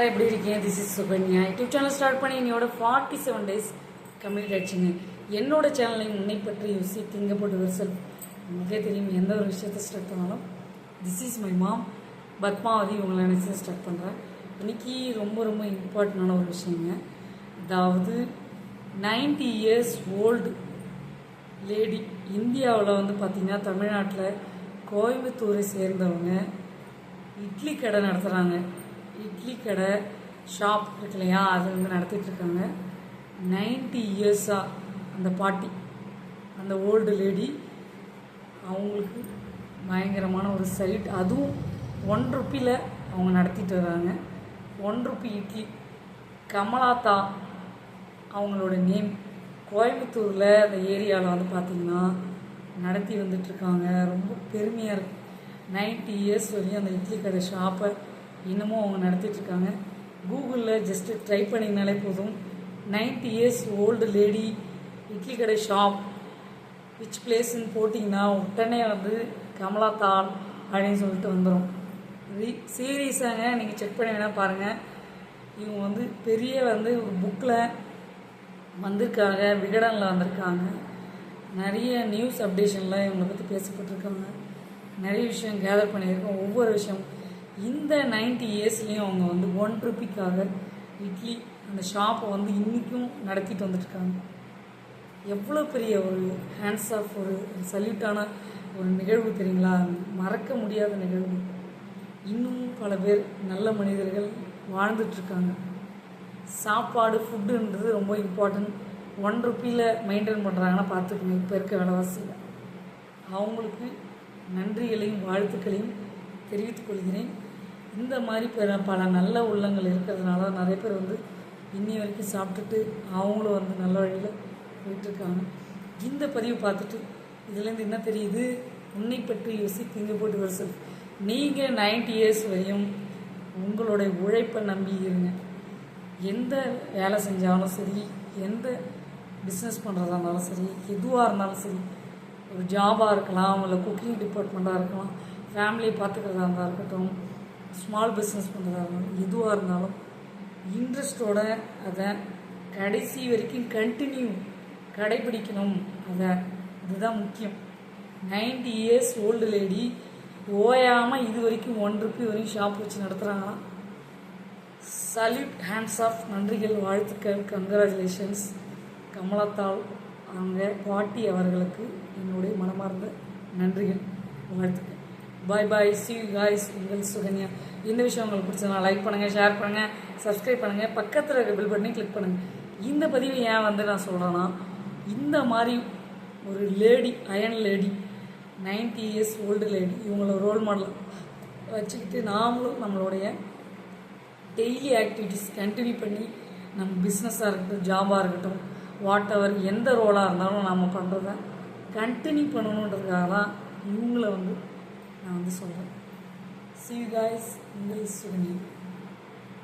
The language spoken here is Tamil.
எப்படி இருக்கீங்க? This is Sukanya. YouTube channel start பண்ணி என்னோட 47 days கம்ப்ளீட் ஆயிடுச்சுங்க. என்னோட சேனலை முன்னை பற்றி யூசி திங்கப்பட்டு வருசல் உங்களுக்கே தெரியும். எந்த ஒரு விஷயத்தை ஸ்டார்ட் பண்ணாலும் this is my mom Padmavathi உங்களை நினச்சி ஸ்டார்ட் பண்ணுறேன். இன்னைக்கு ரொம்ப ரொம்ப இம்பார்ட்டண்டான ஒரு விஷயங்க. அதாவது 90 years ஓல்டு லேடி இந்தியாவில் வந்து பார்த்திங்கன்னா தமிழ்நாட்டில் கோயம்புத்தூரை சேர்ந்தவங்க இட்லி கடை நடத்துகிறாங்க. இட்லி கடை ஷாப் இருக்கு இல்லையா, அது வந்து நடத்திட்டுருக்காங்க. 90 years-ஆக அந்த பாட்டி, அந்த ஓல்டு லேடி, அவங்களுக்கு பயங்கரமான ஒரு சைட். அதுவும் 1 ரூபியில் அவங்க நடத்திட்டு வராங்க. 1 ரூபி இட்லி. கமலாத்தா அவங்களோட நேம். கோயம்புத்தூரில் அந்த ஏரியாவில் வந்து பார்த்திங்கன்னா நடத்தி வந்துட்டுருக்காங்க. ரொம்ப பெருமையாக இருக்குது. 90 years வரையும் அந்த இட்லி கடை ஷாப்பை இன்னமும் அவங்க நடத்திட்டுருக்காங்க. கூகுளில் ஜஸ்ட்டு ட்ரை பண்ணிங்கனாலே போதும். 90 years ஓல்டு லேடி இட்லி கடை ஷாப் விச் பிளேஸ்ன்னு போட்டிங்கன்னா உடனே வந்து கமலாத்தாள் அப்படின்னு சொல்லிட்டு வந்துடும். சீரியஸாங்க, நீங்கள் செக் பண்ணி வேணால் பாருங்கள். இவங்க வந்து பெரிய வந்து ஒரு புக்கில் வந்திருக்காங்க, விகடனில் வந்திருக்காங்க. நிறைய நியூஸ் அப்டேஷனில் இவங்களை பற்றி பேசப்பட்டிருக்காங்க. நிறைய விஷயம் கேதர் பண்ணியிருக்கோம். ஒவ்வொரு விஷயம் இந்த 90 years-லேயும் அவங்க வந்து 1 ரூபிக்காக இட்லி அந்த ஷாப்பை வந்து இன்றைக்கும் நடத்திட்டு வந்துட்டுருக்காங்க. எவ்வளோ பெரிய ஒரு ஹேண்ட்ஸ் ஆஃப் ஒரு சல்யூட்டான ஒரு நிகழ்வு தெரியுங்களா? மறக்க முடியாத நிகழ்வு. இன்னும் பல பேர் நல்ல மனிதர்கள் வாழ்ந்துட்டுருக்காங்க. சாப்பாடு ஃபுட்டுன்றது ரொம்ப இம்பார்ட்டன்ட். 1 ரூபியில் மெயின்டைன் பண்ணுறாங்கன்னா பார்த்துக்கோங்க. இப்போ இருக்க விலைவாசியில் அவங்களுக்கு நன்றிகளையும் வாழ்த்துக்களையும் தெரிவித்துக் கொள்கிறேன். இந்த மாதிரி பல நல்ல உள்ளங்கள் இருக்கிறதுனால நிறைய பேர் வந்து இன்னி வரைக்கும் சாப்பிட்டுட்டு அவங்களும் வந்து நல்ல வழியில் போயிட்டுருக்காங்க. இந்த பதிவு பார்த்துட்டு இதுலேருந்து என்ன தெரியுது? உன்னை பற்றி யோசி திங்கப்பட்டு வருஷம். நீங்கள் 90 years வரையும் உங்களுடைய உழைப்பை நம்பி இருங்க. எந்த வேலை செஞ்சாலும் சரி, எந்த பிஸ்னஸ் பண்ணுறதா இருந்தாலும் சரி, எதுவாக இருந்தாலும் சரி, ஒரு ஜாபாக இருக்கலாம், இல்லை குக்கிங் டிபார்ட்மெண்ட்டாக இருக்கலாம், ஃபேமிலியை பார்த்துக்கிறதா இருந்தால் இருக்கட்டும், ஸ்மால் பிஸ்னஸ் பண்ணுறதா இருந்தாலும், எதுவாக இருந்தாலும் இன்ட்ரெஸ்டோட அதை கடைசி வரைக்கும் கண்டினியூ கடைபிடிக்கணும். இதுதான் முக்கியம். 90 years ஓல்டு லேடி ஓயாமல் இது வரைக்கும் 1 ரூபி வரைக்கும் ஷாப் வச்சு நடத்துகிறாங்கன்னா சல்யூட், ஹேண்ட்ஸ் ஆஃப், நன்றிகள், வாழ்த்துக்கள், கங்க்ராச்சுலேஷன்ஸ். கமலத்தாள் அவங்க பாட்டி அவர்களுக்கு என்னுடைய மனமார்ந்த நன்றிகள், வாழ்த்துக்கள். பாய் பாய், see you guys. உங்கள் சுகன்யா. இந்த விஷயம் உங்களுக்கு பிடிச்சதுனா லைக் பண்ணுங்கள், ஷேர் பண்ணுங்கள், சப்ஸ்கிரைப் பண்ணுங்கள், பக்கத்தில் இருக்க பில் பட்டனை கிளிக் பண்ணுங்கள். இந்த பதிவு ஏன் வந்து நான் சொல்கிறேன்னா, இந்த மாதிரி ஒரு lady, iron lady, 90 years old lady, இவங்கள ரோல் மாடல் வச்சுக்கிட்டு நாமளும் நம்மளுடைய டெய்லி ஆக்டிவிட்டீஸ் கண்டினியூ பண்ணி நம்ம பிஸ்னஸாக இருக்கட்டும், ஜாபாக இருக்கட்டும், வாட் எவர் எந்த ரோலாக இருந்தாலும் நாம் பண்ணுறத கண்டினியூ பண்ணணுன்றதுக்காக தான் இவங்கள வந்து நான் வந்து சொல்கிறேன். See you guys. உங்கள் சுகன்யா.